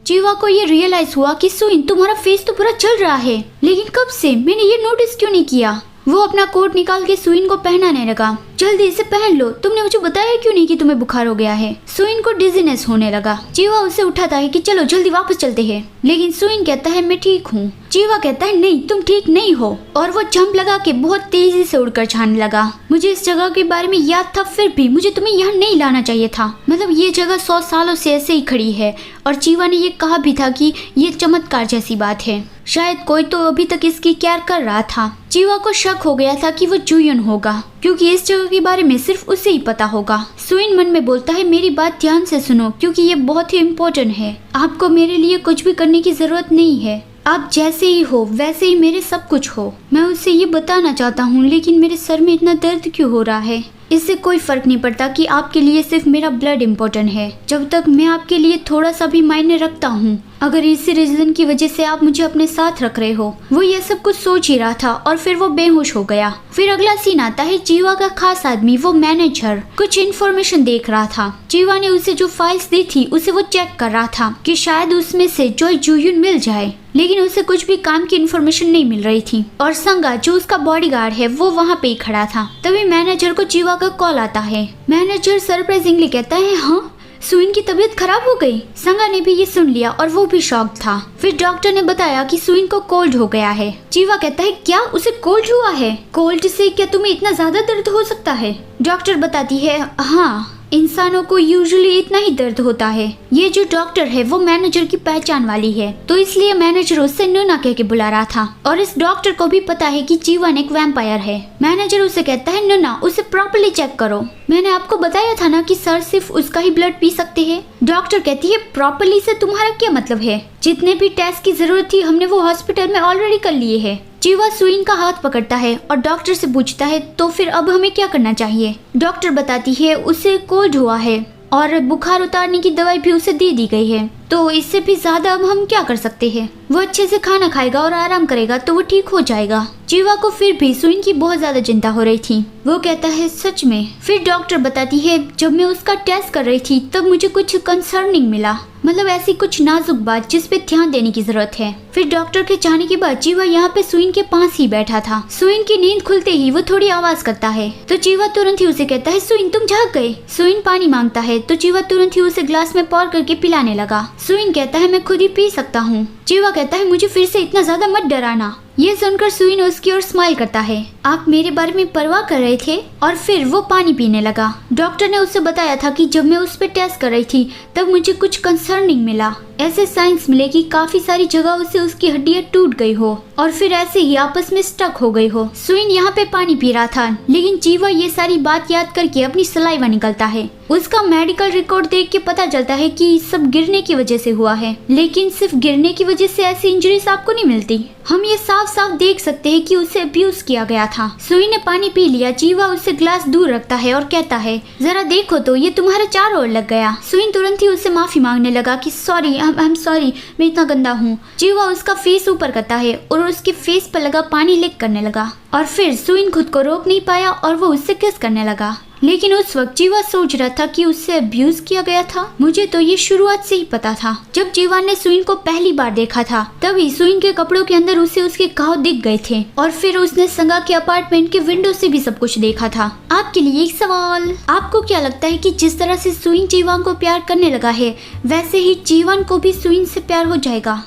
जीवा को ये रियलाइज हुआ कि सुइन तुम्हारा फेस तो पूरा चल रहा है, लेकिन कब से? मैंने ये नोटिस क्यों नहीं किया? वो अपना कोट निकाल के सुइन को पहनाने लगा। जल्दी इसे पहन लो, तुमने मुझे बताया क्यों नहीं कि तुम्हें बुखार हो गया है? सुइन को डिजीनेस होने लगा। जीवा उसे उठाता है कि चलो जल्दी वापस चलते हैं, लेकिन सुइन कहता है मैं ठीक हूँ। जीवा कहता है नहीं, तुम ठीक नहीं हो, और वो जंप लगा के बहुत तेजी से उड़कर जाने लगा। मुझे इस जगह के बारे में याद था, फिर भी मुझे तुम्हें यहाँ नहीं लाना चाहिए था। मतलब ये जगह 100 सालों से ऐसे ही खड़ी है, और जीवा ने ये कहा भी था कि ये चमत्कार जैसी बात है। शायद कोई तो अभी तक इसकी केयर कर रहा था। जीवा को शक हो गया था कि वो जुयन होगा, क्योंकि इस जगह के बारे में सिर्फ उसे ही पता होगा। सुइन मन में बोलता है मेरी बात ध्यान से सुनो, क्योंकि ये बहुत ही इम्पोर्टेंट है। आपको मेरे लिए कुछ भी करने की जरूरत नहीं है, आप जैसे ही हो वैसे ही मेरे सब कुछ हो। मैं उससे ये बताना चाहता हूँ, लेकिन मेरे सर में इतना दर्द क्यों हो रहा है? इससे कोई फर्क नहीं पड़ता कि आपके लिए सिर्फ मेरा ब्लड इम्पोर्टेंट है, जब तक मैं आपके लिए थोड़ा सा भी मायने रखता हूँ। अगर इसी रीजन की वजह से आप मुझे अपने साथ रख रहे हो। वो ये सब कुछ सोच ही रहा था और फिर वो बेहोश हो गया। फिर अगला सीन आता है, जीवा का खास आदमी वो मैनेजर कुछ इन्फॉर्मेशन देख रहा था। जीवा ने उसे जो फाइल्स दी थी उसे वो चेक कर रहा था कि शायद उसमें से जोय जुयुन मिल जाए, लेकिन उसे कुछ भी काम की इन्फॉर्मेशन नहीं मिल रही थी। और संगा जो उसका बॉडीगार्ड है वो वहाँ पे ही खड़ा था। तभी मैनेजर को जीवा का कॉल आता है। मैनेजर सरप्राइजिंगली कहता है हाँ सुइन की तबीयत खराब हो गई। संगा ने भी ये सुन लिया और वो भी शॉक था। फिर डॉक्टर ने बताया कि सुइन को कोल्ड हो गया है। जीवा कहता है क्या उसे कोल्ड हुआ है? कोल्ड से क्या तुम्हें इतना ज्यादा दर्द हो सकता है? डॉक्टर बताती है हाँ, इंसानों को यूजुअली इतना ही दर्द होता है। ये जो डॉक्टर है वो मैनेजर की पहचान वाली है, तो इसलिए मैनेजर उससे नूना कह के बुला रहा था। और इस डॉक्टर को भी पता है कि जीवन एक वैम्पायर है। मैनेजर उसे कहता है नूना उसे प्रॉपर्ली चेक करो। मैंने आपको बताया था ना कि सर सिर्फ उसका ही ब्लड पी सकते हैं। डॉक्टर कहती है प्रॉपर्ली से तुम्हारा क्या मतलब है? जितने भी टेस्ट की जरूरत थी हमने वो हॉस्पिटल में ऑलरेडी कर लिए है। जीवा सुइन का हाथ पकड़ता है और डॉक्टर से पूछता है तो फिर अब हमें क्या करना चाहिए? डॉक्टर बताती है उसे कोल्ड हुआ है और बुखार उतारने की दवाई भी उसे दे दी गई है, तो इससे भी ज्यादा अब हम क्या कर सकते हैं? वो अच्छे से खाना खाएगा और आराम करेगा तो वो ठीक हो जाएगा। जीवा को फिर भी सुइन की बहुत ज्यादा चिंता हो रही थी। वो कहता है सच में? फिर डॉक्टर बताती है जब मैं उसका टेस्ट कर रही थी तब मुझे कुछ कंसर्निंग मिला, मतलब ऐसी कुछ नाजुक बात जिस पे ध्यान देने की जरूरत है। फिर डॉक्टर के जाने के बाद जीवा यहाँ पे सुइन के पास ही बैठा था। सुइन की नींद खुलते ही वो थोड़ी आवाज करता है, तो जीवा तुरंत ही उसे कहता है सुइन तुम जाग गए। सुइन पानी मांगता है तो जीवा तुरंत ही उसे ग्लास में पौर करके पिलाने लगा। सुइन कहता है मैं खुद ही पी सकता हूँ। जीवा कहता है मुझे फिर से इतना ज्यादा मत डराना। ये सुनकर सुइन उसकी ओर स्माइल करता है। आप मेरे बारे में परवाह कर रहे थे? और फिर वो पानी पीने लगा। डॉक्टर ने उसे बताया था कि जब मैं उस पर टेस्ट कर रही थी तब मुझे कुछ कंसर्निंग मिला। ऐसे साइंस मिले कि काफी सारी जगह से उसकी हड्डियां टूट गई हो और फिर ऐसे ही आपस में स्टक हो गई हो। सुइन यहाँ पे पानी पी रहा था, लेकिन जीवा ये सारी बात याद करके अपनी सलाइवा निकलता है। उसका मेडिकल रिकॉर्ड देख के पता चलता है कि सब गिरने की वजह से हुआ है, लेकिन सिर्फ गिरने की वजह से ऐसी इंजरीज आपको नहीं मिलती। हम ये साफ साफ देख सकते हैं कि उसे अब्यूज किया गया था। सुइन ने पानी पी लिया। जीवा उससे ग्लास दूर रखता है और कहता है जरा देखो तो ये तुम्हारे चारों ओर लग गया। सुइन तुरंत ही उससे माफी मांगने लगा कि सॉरी आई एम सॉरी, मैं इतना गंदा हूँ। जीवा उसका फेस ऊपर करता है और उसके फेस पर लगा पानी लिक करने लगा, और फिर सुइन खुद को रोक नहीं पाया और वो उससे किस करने लगा। लेकिन उस वक्त जीवा सोच रहा था कि उससे अब्यूज किया गया था। मुझे तो ये शुरुआत से ही पता था। जब जीवा ने सुइन को पहली बार देखा था तभी सुइन के कपड़ों के अंदर उसे उसके घाव दिख गए थे, और फिर उसने संगा के अपार्टमेंट के विंडो से भी सब कुछ देखा था। आपके लिए एक सवाल, आपको क्या लगता है कि जिस तरह से सुइन जीवान को प्यार करने लगा है वैसे ही जीवान को भी सुइन से प्यार हो जाएगा?